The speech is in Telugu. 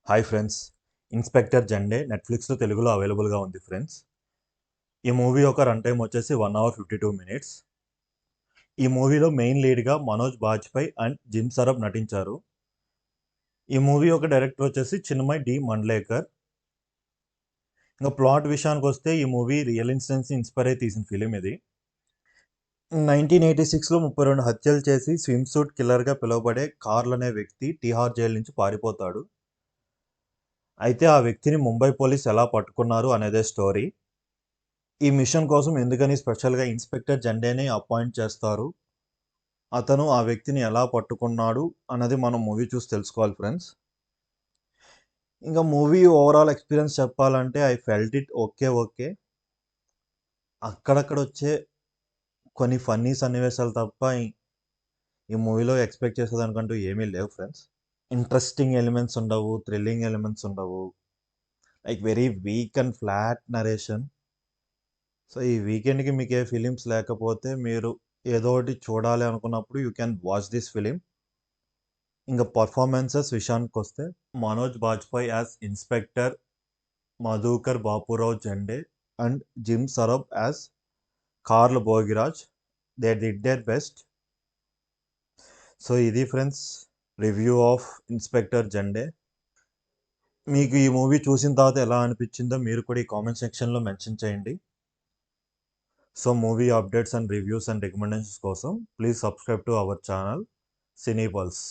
Hi friends. ఇన్స్పెక్టర్ జండే నెట్‌ఫ్లిక్స్‌లో తెలుగులో అవైలబుల్‌గా ఉంది ఫ్రెండ్స్. ఈ మూవీ యొక్క రన్ టైమ్ వచ్చేసి 1 అవర్ 52 మినిట్స్. ఈ మూవీలో మెయిన్ లీడ్‌గా మనోజ్ బాజ్‌పేయి అండ్ జిమ్ సరఫ్ నటించారు. ఈ మూవీ యొక్క డైరెక్టర్ వచ్చేసి చిన్మయ్ డి మండ్లేకర్. ఇంక ప్లాట్ విషయానికొస్తే ఈ మూవీ రియల్ ఇన్సిడెంట్స్‌ని ఇన్‌స్పైర్ అయ్యి తీసిన ఫిల్మ్ ఇది. 1986లో 32 హత్యలు చేసి స్విమ్ సూట్ కిల్లర్‌గా పిలువబడే కార్ల్ అనే వ్యక్తి తిహార్ జైలు నుంచి పారిపోతాడు. అయితే ఆ వ్యక్తిని ముంబై పోలీస్ ఎలా పట్టుకున్నారు అనేదే స్టోరీ. ఈ మిషన్ కోసం ఎందుకని స్పెషల్‌గా ఇన్స్‌పెక్టర్ జండేని అపాయింట్ చేస్తారు. అతను ఆ వ్యక్తిని ఎలా పట్టుకున్నాడు అన్నది మనం మూవీ చూసి తెలుసుకోవాలి ఫ్రెండ్స్. ఇంక మూవీ ఓవరాల్ ఎక్స్‌పీరియన్స్ చెప్పాలంటే I felt it okay. Okay. అక్కడక్కడొచ్చే కొన్ని ఫన్నీ సన్నివేశాలు తప్ప ఈ మూవీలో ఎక్స్‌పెక్ట్ చేసేదానికంటూ ఏమీ లేవు ఫ్రెండ్స్. ఇంట్రెస్టింగ్ ఎలిమెంట్స్ ఉండవు. థ్రిల్లింగ్ ఎలిమెంట్స్ ఉండవు. Like very weak and flat narration. So, ఈ వీకెండ్‌కి మీకు ఏ ఫిలిమ్స్ లేకపోతే మీరు ఏదో ఒకటి చూడాలి అనుకున్నప్పుడు you can watch this film. ఇంక పర్ఫార్మెన్సెస్ విషయానికొస్తే Manoj Bajpayee as inspector, Madhukar Bapurao Zende and Jim Sarraf as Carl Bhogiraj. They did their best. So, ఇది friends review of inspector Zende. మీకు ఈ మూవీ చూసిన తర్వాత ఎలా అనిపించిందో మీరు కూడా ఈ కామెంట్ సెక్షన్‌లో మెన్షన్ చేయండి. So, movie updates and reviews and recommendations కోసం please subscribe to our channel Cine pulse.